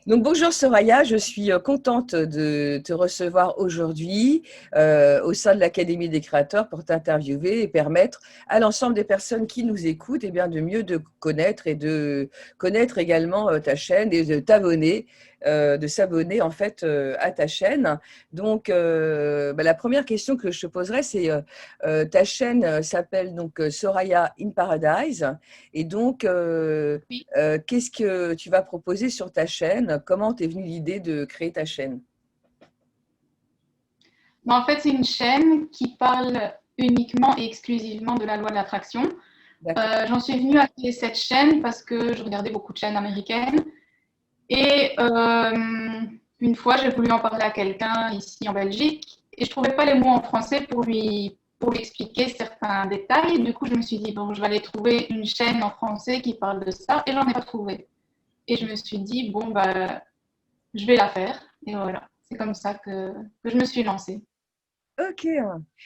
Donc bonjour Soraya, je suis contente de te recevoir aujourd'hui au sein de l'Académie des créateurs pour t'interviewer et permettre à l'ensemble des personnes qui nous écoutent eh bien, de mieux te connaître et de connaître également ta chaîne et de t'abonner, de s'abonner en fait à ta chaîne. Donc la première question que je te poserai, c'est ta chaîne s'appelle donc Soraya in Paradise et donc Oui. qu'est-ce que tu vas proposer sur ta chaîne? Comment t'es venue l'idée de créer ta chaîne? En fait, c'est une chaîne qui parle uniquement et exclusivement de la loi de l'attraction. D'accord. J'en suis venue à créer cette chaîne parce que je regardais beaucoup de chaînes américaines. Et une fois, j'ai voulu en parler à quelqu'un ici en Belgique et je ne trouvais pas les mots en français pour lui expliquer certains détails. Du coup, je me suis dit, bon, je vais aller trouver une chaîne en français qui parle de ça et j'en ai pas trouvé. Et je me suis dit, bon, bah, je vais la faire. Et voilà, c'est comme ça que je me suis lancée. Ok.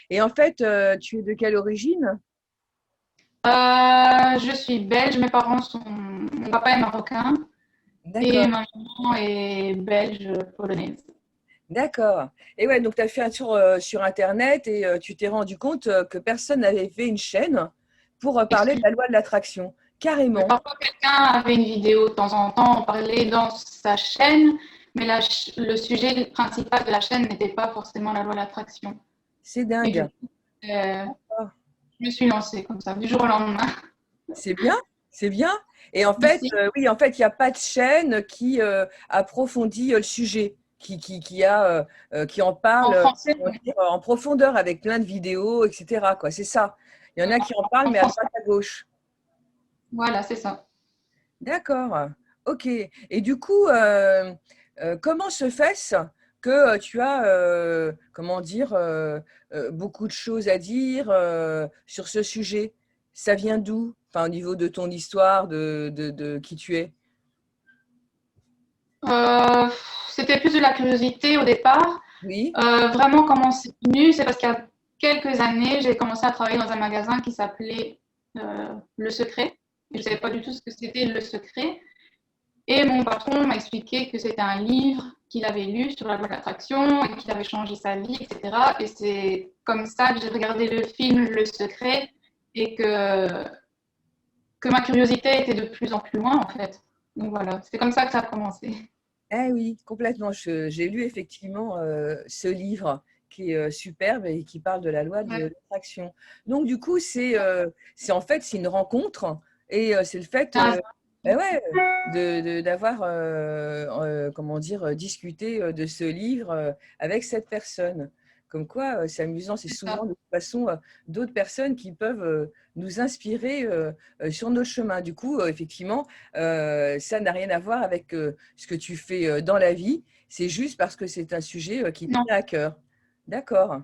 Et en fait, tu es de quelle origine? Je suis belge, mes parents sont. Mon papa est marocain et D'accord, ma maman est belge polonaise. d'accord. Et ouais, donc tu as fait un tour sur Internet et tu t'es rendu compte que personne n'avait fait une chaîne pour parler de Excuse. la loi de l'attraction. Mais Carrément. parfois, quelqu'un avait une vidéo de temps en temps, on parlait dans sa chaîne, mais le sujet principal de la chaîne n'était pas forcément la loi de l'attraction. C'est Et du dingue. coup, euh, Ah, je me suis lancée comme ça, du jour au lendemain. c'est bien, c'est bien. Et en fait, Merci. oui, en fait, il n'y a pas de chaîne qui approfondit le sujet, qui en En parle, français, comment dire, en profondeur avec plein de vidéos, etc., quoi. C'est ça. Il y en a qui en parlent, en mais à français, droite, à gauche. voilà, c'est ça. D'accord. Ok. Et du coup, comment se fait-ce que tu as, comment dire, beaucoup de choses à dire sur ce sujet? Ça vient d'où? Enfin, au niveau de ton histoire, de qui tu es. Euh, C'était plus de la curiosité au départ. Oui, Vraiment, comment c'est venu, c'est parce qu'il y a quelques années, j'ai commencé à travailler dans un magasin qui s'appelait Le Secret. Je ne savais pas du tout ce que c'était Le Secret. Et mon patron m'a expliqué que c'était un livre qu'il avait lu sur la loi de l'attraction et qu'il avait changé sa vie, etc. Et c'est comme ça que j'ai regardé le film Le Secret et que ma curiosité était de plus en plus loin, en fait. Donc voilà, c'est comme ça que ça a commencé. eh oui, complètement. J'ai lu effectivement ce livre qui est superbe et qui parle de la loi de Ouais. l'attraction. Donc, du coup, c'est en fait, c'est une rencontre et c'est le fait C'est un ben ouais, d'avoir, comment dire, discuté de ce livre avec cette personne. Comme quoi, c'est amusant, c'est c'est ça. souvent de toute façon d'autres personnes qui peuvent nous inspirer sur notre chemin. Du coup, effectivement, ça n'a rien à voir avec ce que tu fais dans la vie. C'est juste parce que c'est un sujet qui te Non, tient à cœur. D'accord.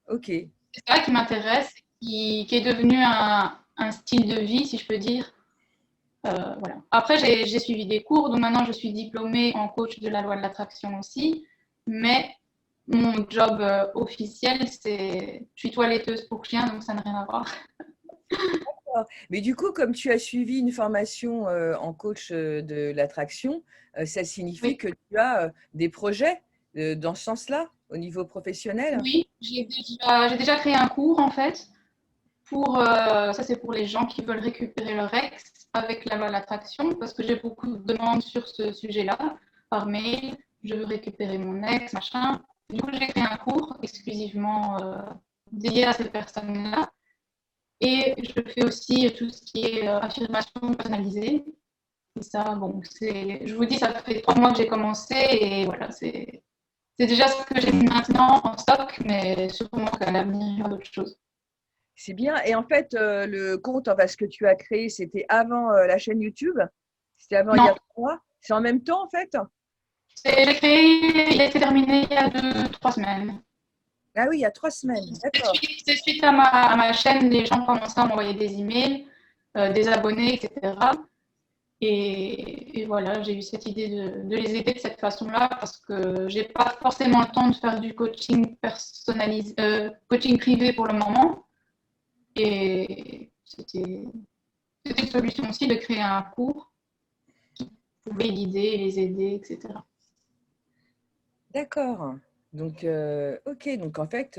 Ok. c'est ça qui m'intéresse, qui est devenu un style de vie, si je peux dire. Voilà. Après, j'ai suivi des cours, donc maintenant je suis diplômée en coach de la loi de l'attraction aussi. Mais mon job officiel, je suis toiletteuse pour chiens, donc ça n'a rien à voir. D'accord. Mais du coup, comme tu as suivi une formation en coach de l'attraction, ça signifie Oui, que tu as des projets dans ce sens-là, au niveau professionnel? oui, j'ai déjà créé un cours en fait. Ça, c'est pour les gens qui veulent récupérer leur ex avec la loi de l'attraction, parce que j'ai beaucoup de demandes sur ce sujet-là par mail. Je veux récupérer mon ex, machin. Du coup, j'ai créé un cours exclusivement dédié à ces personnes-là. Et je fais aussi tout ce qui est affirmation personnalisée. Et ça, bon, je vous dis, ça fait 3 mois que j'ai commencé et voilà, c'est déjà ce que j'ai maintenant en stock, mais sûrement qu'à l'avenir, il y aura d'autres choses. C'est bien. Et en fait, le compte enfin, ce que tu as créé, c'était avant la chaîne YouTube? C'était avant il y a Non, 3 mois? C'est en même temps, en fait? j'ai créé, il a été terminé il y a 2, 3 semaines. Ah oui, il y a 3 semaines. D'accord. C'est suite à ma chaîne, les gens commençaient à m'envoyer des emails, des abonnés, etc. Et voilà, j'ai eu cette idée de les aider de cette façon-là parce que j'ai pas forcément le temps de faire du coaching personnalisé, coaching privé pour le moment. Et c'était une solution aussi de créer un cours pouvez les guider, les aider, etc. D'accord. Donc, ok. Donc, en fait,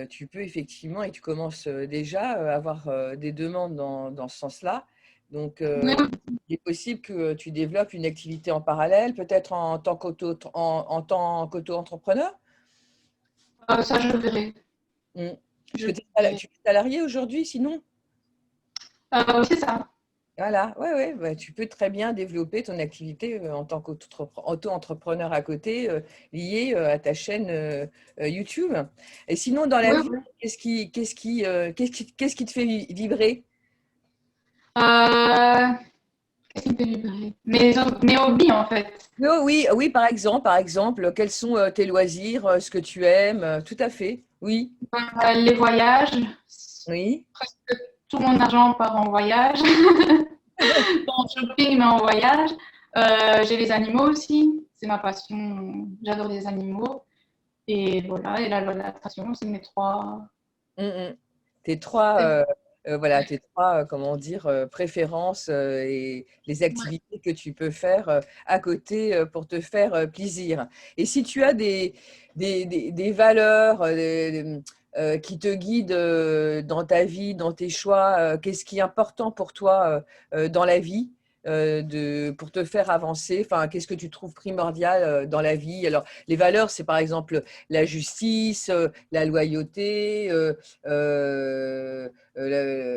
tu peux effectivement, et tu commences déjà à avoir des demandes dans ce sens-là. Donc, Oui, il est possible que tu développes une activité en parallèle, peut-être en tant qu'auto-entrepreneur. ça, je verrai. Mm. Parce Je que verrai. tu es salarié aujourd'hui, sinon? Oui, c'est ça. Voilà, ouais, ouais, bah, tu peux très bien développer ton activité en tant qu'auto-entrepreneur à côté, lié à ta chaîne YouTube. Et sinon, dans la Oui, vie, oui. qu'est-ce qui te fait vibrer? Euh, Qu'est-ce qui me fait vibrer? Mes hobbies, en fait. Oh, oui, oui, par exemple, quels sont tes loisirs, ce que tu aimes? Tout à fait, oui, Les voyages. oui. Presque tout mon argent part en voyage. Pas en shopping, mais en voyage. J'ai les animaux aussi. C'est ma passion. J'adore les animaux. Et voilà. Et la natation, c'est mes trois. Mm, mm. Tes trois, comment dire, préférences et les Ouais. activités que tu peux faire à côté pour te faire plaisir. Et si tu as des valeurs qui te guident dans ta vie, dans tes choix, qu'est-ce qui est important pour toi dans la vie? Pour te faire avancer, enfin, qu'est-ce que tu trouves primordial dans la vie? Alors, les valeurs, c'est par exemple la justice, la loyauté,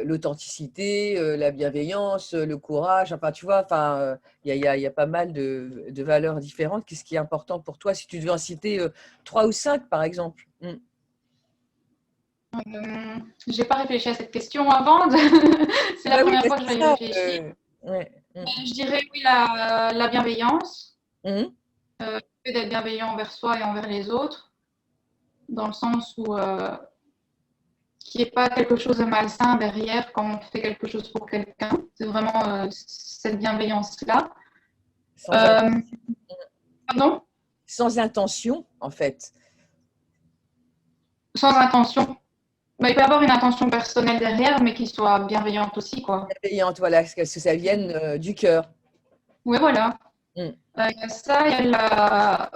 l'authenticité, la bienveillance, le courage. Enfin, tu vois, enfin, il y a pas mal de valeurs différentes. Qu'est-ce qui est important pour toi si tu devais en citer trois ou cinq, par exemple? J'ai pas réfléchi à cette question avant. C'est Ah la bah oui, première bah fois que c'est je vais y ça. réfléchir. Ouais. Je dirais oui, la bienveillance. Mhm. Le fait d'être bienveillant envers soi et envers les autres, dans le sens où qu'il n'y ait pas quelque chose de malsain derrière quand on fait quelque chose pour quelqu'un. C'est vraiment cette bienveillance-là. Sans, in- Euh, Pardon? sans intention, en fait. Sans intention. Bah, il peut y avoir une intention personnelle derrière, mais qui soit bienveillante aussi, quoi. Bienveillante, voilà, que ça vienne du cœur. Oui, voilà. Mm. Il y a ça, il y a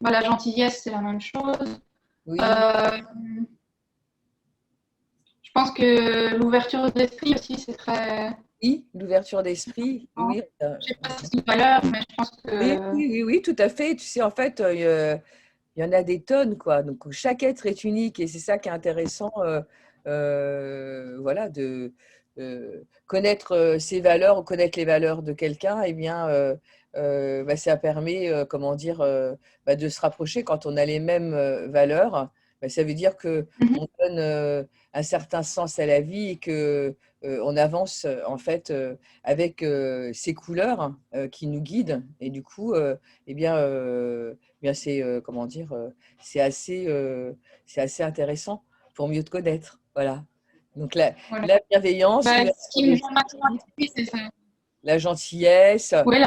la gentillesse, c'est la même chose. Oui, Euh, je pense que l'ouverture d'esprit aussi, c'est très. oui, l'ouverture d'esprit. Oui, Je sais pas si c'est une valeur, mais je pense oui, que. oui, oui, oui, tout à fait. Tu sais, en fait, il y en a des tonnes, quoi. Donc, chaque être est unique et c'est ça qui est intéressant, voilà, de connaître ses valeurs ou connaître les valeurs de quelqu'un. Eh bien, bah, ça permet, comment dire, de se rapprocher quand on a les mêmes valeurs. Bah, ça veut dire que Mhm. on donne un certain sens à la vie et que on avance en fait avec ces couleurs qui nous guident. Et du coup, eh bien c'est comment dire, c'est assez intéressant pour mieux te connaître. Voilà. Donc Voilà. la bienveillance, Bah, ce l'ouverture qui me vient maintenant à d'esprit, l'esprit, c'est ça. la gentillesse, Ouais,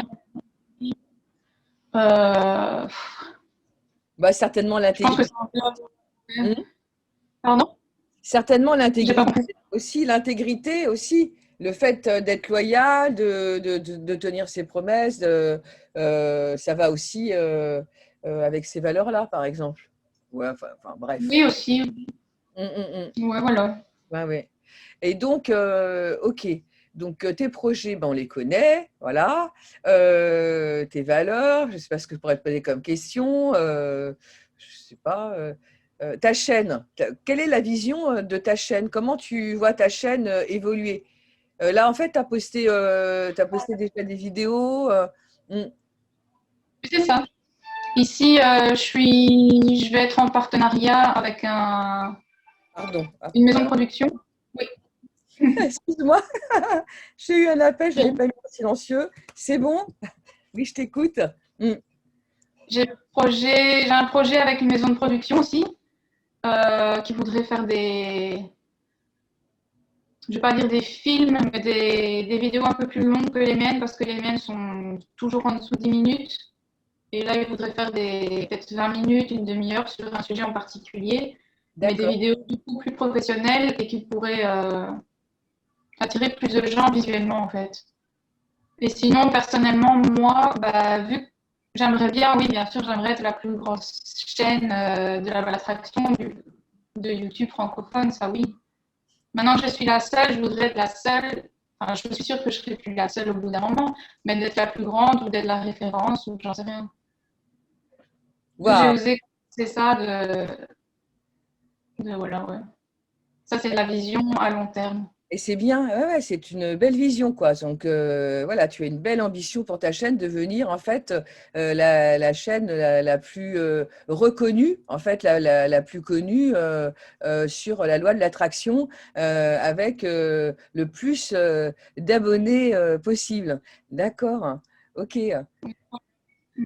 euh, bah, certainement je pense que l'intégrité. c'est un peu. Hmm. Pardon? Certainement J'ai pas l'intégrité compris. aussi, l'intégrité aussi, le fait d'être loyal, de tenir ses promesses, ça va aussi avec ces valeurs-là, par exemple. Ouais, enfin, bref. Oui, aussi. Hum, hum, hum. Ouais, voilà. Ouais, ouais. Et donc, ok. Donc, tes projets, ben, on les connaît, voilà. Tes valeurs, je ne sais pas ce que je pourrais te poser comme question. Je ne sais pas. Ta chaîne, quelle est la vision de ta chaîne? Comment tu vois ta chaîne évoluer? Là, en fait, t'as posté déjà des vidéos. Hmm, C'est ça. Ici, je vais être en partenariat avec pardon. une maison de Alors, production. Oui. excuse-moi, j'ai eu un appel, je n'avais pas mis en silencieux. C'est bon? Oui, je t'écoute. Hmm, J'ai un projet avec une maison de production aussi, qui voudrait faire je vais pas dire des films, mais des vidéos un peu plus longues que les miennes, parce que les miennes sont toujours en dessous de 10 minutes. Et là, ils voudraient faire peut-être 20 minutes, une demi-heure sur un sujet en particulier, mais des d'accord. vidéos beaucoup plus professionnelles et qui pourraient attirer plus de gens visuellement, en fait. Et sinon, personnellement, moi, bah, vu que j'aimerais bien, oui, bien sûr, j'aimerais être la plus grosse chaîne de la l'attraction de YouTube francophone, ça oui. Maintenant que je suis la seule, je voudrais être la seule. Enfin, je suis sûre que je serai plus la seule au bout d'un moment, mais d'être la plus grande ou d'être la référence ou j'en sais rien. J'ai Waouh! osé, c'est ça voilà, ouais. Ça, c'est la vision à long terme. Et c'est bien, ouais, ouais, c'est une belle vision, quoi. Donc, voilà, tu as une belle ambition pour ta chaîne, devenir en fait la chaîne la plus reconnue, en fait, la plus connue sur la loi de l'attraction, avec le plus d'abonnés possible. D'accord, ok.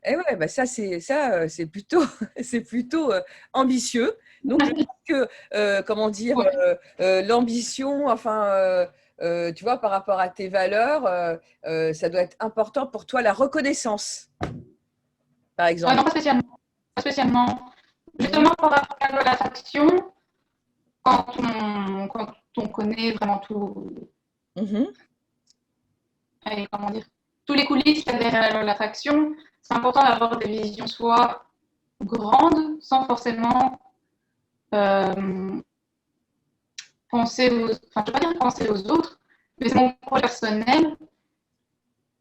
Et ouais, bah c'est plutôt, c'est plutôt ambitieux. Donc, je pense que, comment dire, Ouais. l'ambition, enfin, tu vois, par rapport à tes valeurs, ça doit être important pour toi, la reconnaissance, par exemple. Non, pas spécialement. Pas spécialement. Mhm, Justement, par rapport à l'attraction, quand on connaît vraiment tout, mhm, allez, comment dire, tous les coulisses qu'il y a derrière l'attraction, c'est important d'avoir des visions soit grandes, sans forcément euh, penser aux, enfin, je ne veux pas dire penser aux autres, mais c'est mon projet personnel.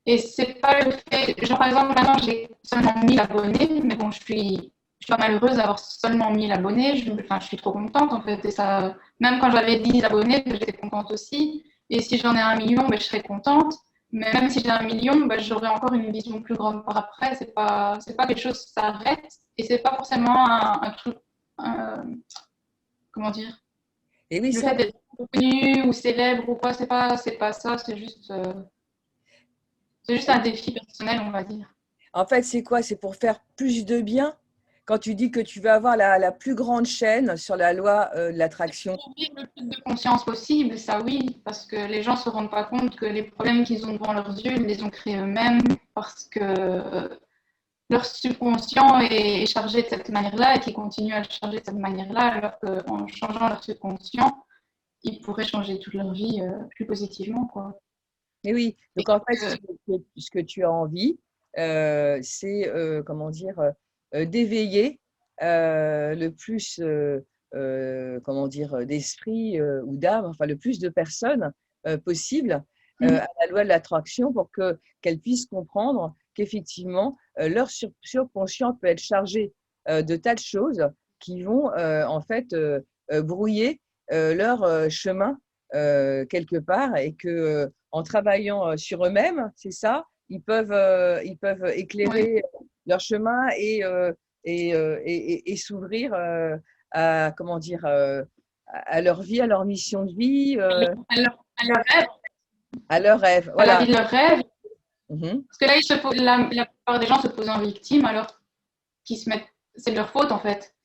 Et c'est pas le fait, genre par exemple, maintenant j'ai seulement 1000 abonnés, mais bon, je suis pas malheureuse d'avoir seulement 1000 abonnés, enfin, je suis trop contente en fait. Et ça, même quand j'avais 10 abonnés, j'étais contente aussi. Et si j'en ai 1 million, ben, je serais contente. Mais même si j'ai 1 million, ben, j'aurai encore une vision plus grande par après. C'est pas quelque chose qui s'arrête. Et c'est pas forcément un truc, comment dire, et oui, le ça, fait d'être connu ou célèbre ou quoi, c'est pas ça, c'est juste un défi personnel, on va dire. en fait, c'est quoi? C'est pour faire plus de bien? Quand tu dis que tu veux avoir la plus grande chaîne sur la loi de l'attraction. Pour vivre le plus de conscience possible, ça oui, parce que les gens ne se rendent pas compte que les problèmes qu'ils ont devant leurs yeux, ils les ont créés eux-mêmes parce que leur subconscient est chargé de cette manière-là et qu'ils continuent à le charger de cette manière-là, alors qu'en changeant leur subconscient, ils pourraient changer toute leur vie plus positivement, quoi. Mais oui, Et donc en fait, que, ce que tu as envie, c'est, comment dire, d'éveiller le plus, comment dire, d'esprit ou d'âme, enfin le plus de personnes possible à la loi de l'attraction pour qu'elles puissent comprendre qu'effectivement, leur subconscient peut être chargé de tas de choses qui vont en fait brouiller leur chemin quelque part et que en travaillant sur eux-mêmes, c'est ça, ils peuvent ouais, éclairer leur chemin et s'ouvrir à, comment dire, à leur vie, à leur mission de vie, à leur rêve, à leurs rêves. à la Voilà. vie de leur rêve. Mhm. Parce que là, la plupart des gens se posent en victime alors qu'ils se mettent. C'est de leur faute en fait.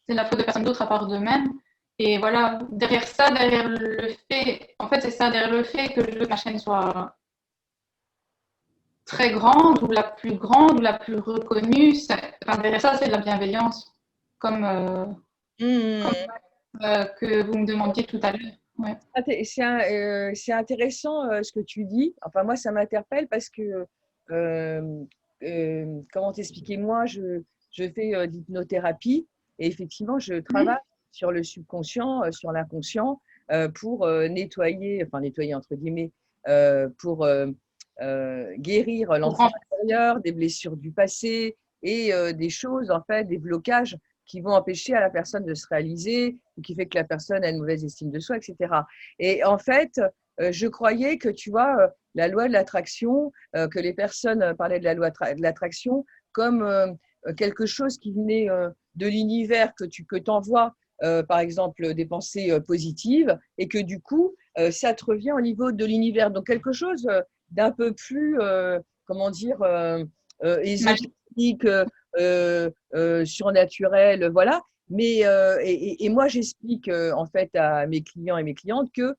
C'est de la faute de personne d'autre à part d'eux-mêmes. Et voilà, derrière ça, derrière le fait, en fait, c'est ça, derrière le fait que je veux que ma chaîne soit très grande ou la plus grande ou la plus reconnue, enfin, derrière ça, c'est de la bienveillance, comme, comme Mhm. que vous me demandiez tout à l'heure. Ouais. C'est intéressant ce que tu dis. Enfin, moi, ça m'interpelle parce que, euh, comment t'expliquer, moi, je fais de l'hypnothérapie et effectivement, je travaille Mmh. sur le subconscient, sur l'inconscient pour nettoyer, enfin nettoyer entre guillemets, pour guérir Pour l'enfant rentrer. intérieur, des blessures du passé et des choses, en fait, des blocages qui vont empêcher à la personne de se réaliser, ou qui fait que la personne a une mauvaise estime de soi, etc. Et en fait, je croyais que, tu vois, la loi de l'attraction, que les personnes parlaient de la loi de l'attraction comme quelque chose qui venait de l'univers, que t'envoies, par exemple, des pensées positives, et que du coup, ça te revient au niveau de l'univers. Donc, quelque chose d'un peu plus, comment dire, Magique. ésotérique, surnaturel, voilà. Mais et moi, j'explique en fait à mes clients et mes clientes que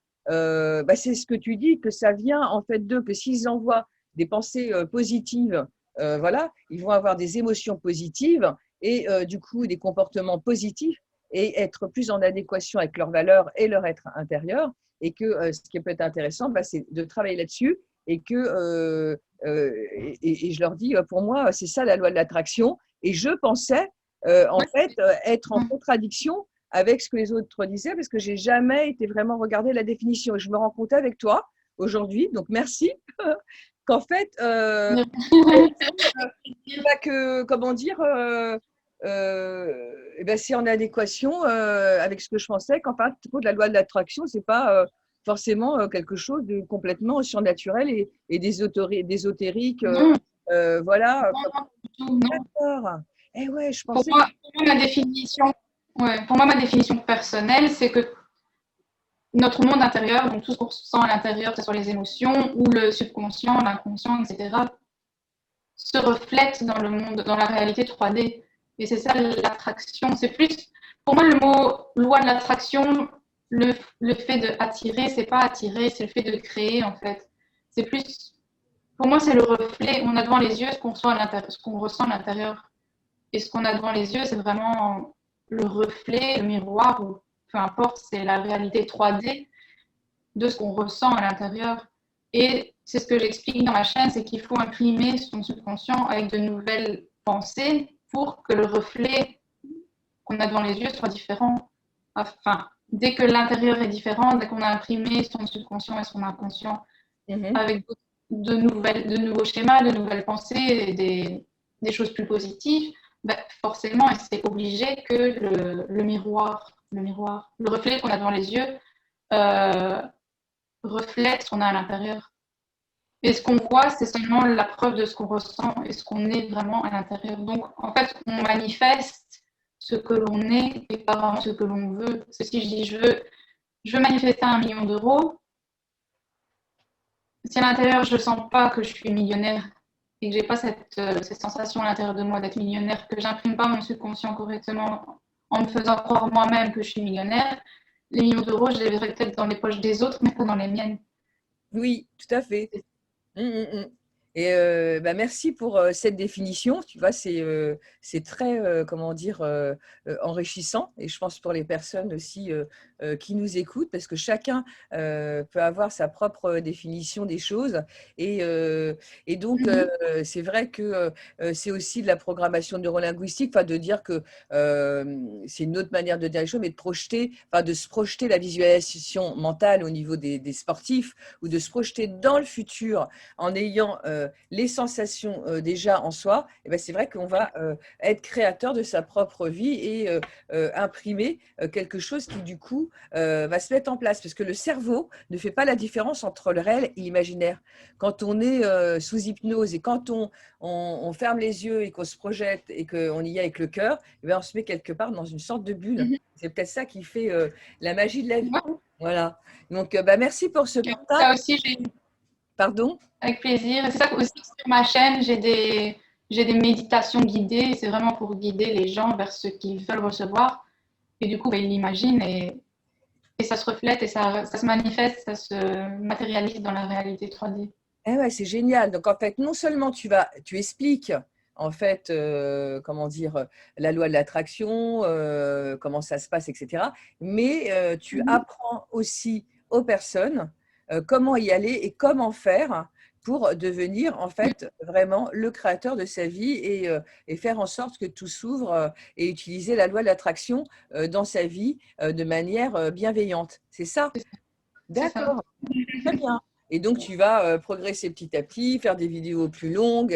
bah, c'est ce que tu dis, que ça vient en fait d'eux, que s'ils envoient des pensées positives, voilà, ils vont avoir des émotions positives et du coup des comportements positifs et être plus en adéquation avec leurs valeurs et leur être intérieur. Et que ce qui peut être intéressant, bah, c'est de travailler là-dessus et que et je leur dis, pour moi, c'est ça la loi de l'attraction. Et je pensais, en Ouais. fait, être en contradiction avec ce que les autres disaient, parce que j'ai jamais été vraiment regarder la définition. Et je me rends compte avec toi aujourd'hui, donc merci, qu'en fait, pas que, comment dire, eh ben, c'est en adéquation avec ce que je pensais. Qu'en fin de compte, la loi de l'attraction, c'est pas forcément quelque chose de complètement surnaturel et d'ésotérique. Non, Voilà. non, non, du tout, non. D'accord. Eh ouais, je Pour pensais. moi, ma définition, ouais, pour moi, ma définition personnelle, c'est que notre monde intérieur, donc tout ce qu'on ressent à l'intérieur, que ce soit les émotions ou le subconscient, l'inconscient, etc., se reflète dans le monde, dans la réalité 3D. Et c'est ça l'attraction. C'est plus, pour moi, le mot loi de l'attraction, le fait d'attirer, c'est pas attirer, c'est le fait de créer, en fait. C'est plus, pour moi, c'est le reflet. On a devant les yeux ce qu'on reçoit à l'intérieur, ce qu'on ressent à l'intérieur. Et ce qu'on a devant les yeux, c'est vraiment le reflet, le miroir, ou peu importe, c'est la réalité 3D de ce qu'on ressent à l'intérieur. Et c'est ce que j'explique dans ma chaîne, c'est qu'il faut imprimer son subconscient avec de nouvelles pensées pour que le reflet qu'on a devant les yeux soit différent. Enfin, dès que l'intérieur est différent, dès qu'on a imprimé son subconscient et son inconscient avec de nouveaux schémas, de nouvelles pensées et des choses plus positives, ben forcément, c'est obligé que le reflet qu'on a devant les yeux euh, reflète ce qu'on a à l'intérieur. Et ce qu'on voit, c'est seulement la preuve de ce qu'on ressent et ce qu'on est vraiment à l'intérieur. Donc, en fait, on manifeste ce que l'on est et pas vraiment ce que l'on veut. C'est si je dis je veux manifester 1 million d'euros, si à l'intérieur je ne sens pas que je suis millionnaire et que j'ai pas cette sensation à l'intérieur de moi d'être millionnaire, que j'imprime pas mon subconscient correctement en me faisant croire moi-même que je suis millionnaire, les millions d'euros, je les verrai peut-être dans les poches des autres, mais pas dans les miennes. Oui, tout à fait. Mmh, mmh, mmh. Et bah, merci pour cette définition. Tu vois, c'est très, comment dire, enrichissant. Et je pense pour les personnes aussi qui nous écoutent, parce que chacun peut avoir sa propre définition des choses. Et, euh, et donc, c'est vrai que c'est aussi de la programmation neurolinguistique, enfin, de dire que c'est une autre manière de dire les choses, mais de projeter, enfin, de se projeter la visualisation mentale au niveau des sportifs, ou de se projeter dans le futur en ayant les sensations déjà en soi. Et ben, c'est vrai qu'on va être créateur de sa propre vie et imprimer quelque chose qui, du coup, va se mettre en place. Parce que le cerveau ne fait pas la différence entre le réel et l'imaginaire. Quand on est sous hypnose et quand on ferme les yeux et qu'on se projette et qu'on y est avec le cœur, et ben, on se met quelque part dans une sorte de bulle. C'est peut-être ça qui fait la magie de la vie. Ouais. Voilà. Donc, bah, merci pour ce partage. Ça aussi, j'ai Pardon? avec plaisir. Et c'est ça aussi sur ma chaîne, j'ai des méditations guidées. C'est vraiment pour guider les gens vers ce qu'ils veulent recevoir. Et du coup, ben, ils l'imaginent et ça se reflète et ça se manifeste, ça se matérialise dans la réalité 3D. Eh ouais, c'est génial. Donc en fait, non seulement tu expliques en fait, comment dire, la loi de l'attraction, comment ça se passe, etc. Mais tu apprends aussi aux personnes comment y aller et comment faire pour devenir en fait vraiment le créateur de sa vie et faire en sorte que tout s'ouvre et utiliser la loi de l'attraction dans sa vie de manière bienveillante. C'est ça? C'est ça. D'accord. Très bien. Et donc, tu vas progresser petit à petit, faire des vidéos plus longues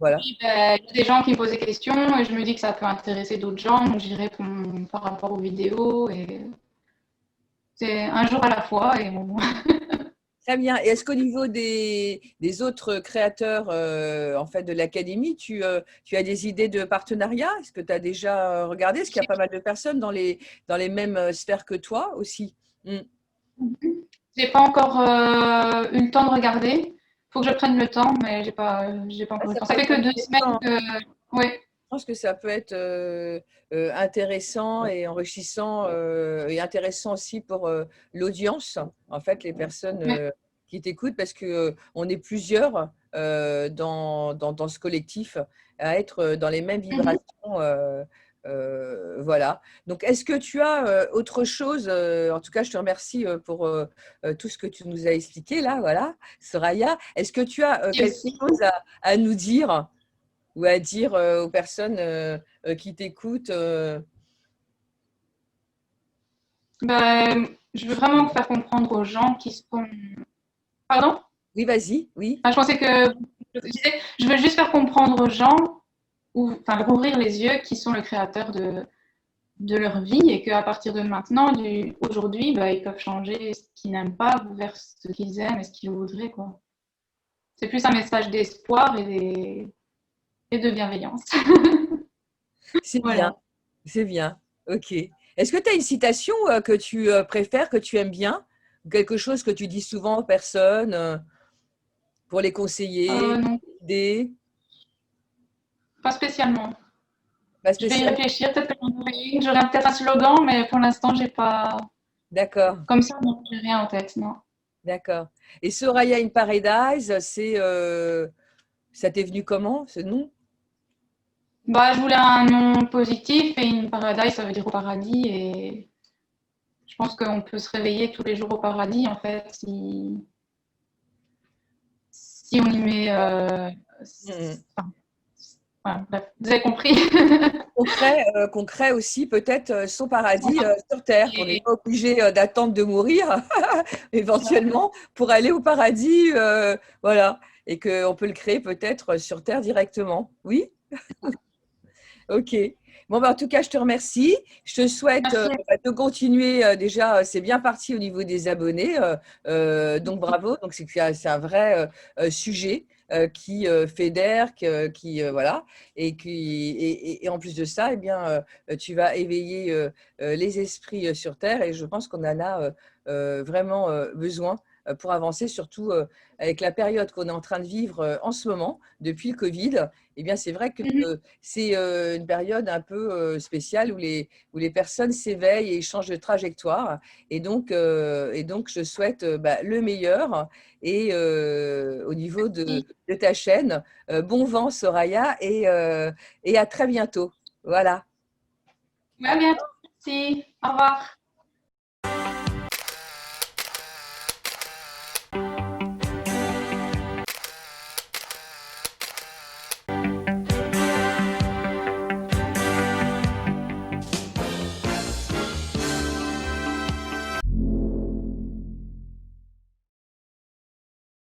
voilà. Puis, ben, il y a des gens qui me posent des questions et je me dis que ça peut intéresser d'autres gens, donc j'y réponds par rapport aux vidéos et c'est un jour à la fois et bon. Très bien. Et est-ce qu'au niveau des autres créateurs en fait, de l'académie, tu as des idées de partenariat? Est-ce que tu as déjà regardé? Est-ce qu'il y a pas mal de personnes dans les mêmes sphères que toi aussi? Mm. J'ai pas encore eu le temps de regarder. Faut que je prenne le temps, mais j'ai pas Ah, encore eu le ça temps. peut Ça fait être que 2 semaines intéressant. que, ouais, Je pense que ça peut être intéressant et enrichissant et intéressant aussi pour l'audience, en fait, les personnes ouais, qui t'écoutent, parce que on est plusieurs dans ce collectif à être dans les mêmes vibrations Voilà. Donc, est-ce que tu as autre chose en tout cas, je te remercie pour tout ce que tu nous as expliqué là, voilà, Soraya. Est-ce que tu as Et quelque aussi, chose à nous dire ou à dire aux personnes qui t'écoutent ben, je veux vraiment faire comprendre aux gens qui sont... Pardon? Oui, vas-y, oui, Ah, je pensais que... Je disais, je veux juste faire comprendre aux gens, ou enfin leur ouvrir les yeux, qui sont le créateur de leur vie et qu'à partir de maintenant, aujourd'hui, bah, ils peuvent changer ce qu'ils n'aiment pas vers ce qu'ils aiment et ce qu'ils voudraient, quoi. C'est plus un message d'espoir et de bienveillance. c'est bien, Voilà. c'est bien. Ok. Est-ce que tu as une citation que tu préfères, que tu aimes bien? Ou quelque chose que tu dis souvent aux personnes pour les conseiller, Non, aider? pas spécialement. Pas Je vais y spécial. réfléchir. Peut-être que j'en aurai une. J'aurai peut-être un slogan, mais pour l'instant, j'ai pas. D'accord, Comme ça, non, j'ai rien en tête, non. d'accord. Et Soraya in Paradise, ça t'est venu comment, ce nom? Bah, je voulais un nom positif et une paradise, ça veut dire au paradis. Et je pense qu'on peut se réveiller tous les jours au paradis, en fait, si on y met. Mhm. Enfin, voilà, bref, vous avez compris. Qu'on crée aussi peut-être son paradis sur Terre, qu'on n'est Et pas obligé d'attendre de mourir éventuellement pour aller au paradis, voilà, et qu'on peut le créer peut-être sur Terre directement. Oui? Ok. Bon, bah, en tout cas, je te remercie. Je te souhaite merci. de continuer. Déjà, c'est bien parti au niveau des abonnés. Donc, bravo. Donc, c'est un vrai sujet qui fédère, voilà. Et en plus de ça, eh bien, tu vas éveiller les esprits sur Terre. Et je pense qu'on en a vraiment besoin pour avancer, surtout avec la période qu'on est en train de vivre en ce moment, depuis le Covid. Eh bien, c'est vrai que Mhm. c'est une période un peu spéciale où les personnes s'éveillent et changent de trajectoire. Et donc je souhaite bah, le meilleur et au niveau de ta chaîne. Bon vent, Soraya, et à très bientôt. Voilà. Ouais, à bientôt. Merci. Au revoir.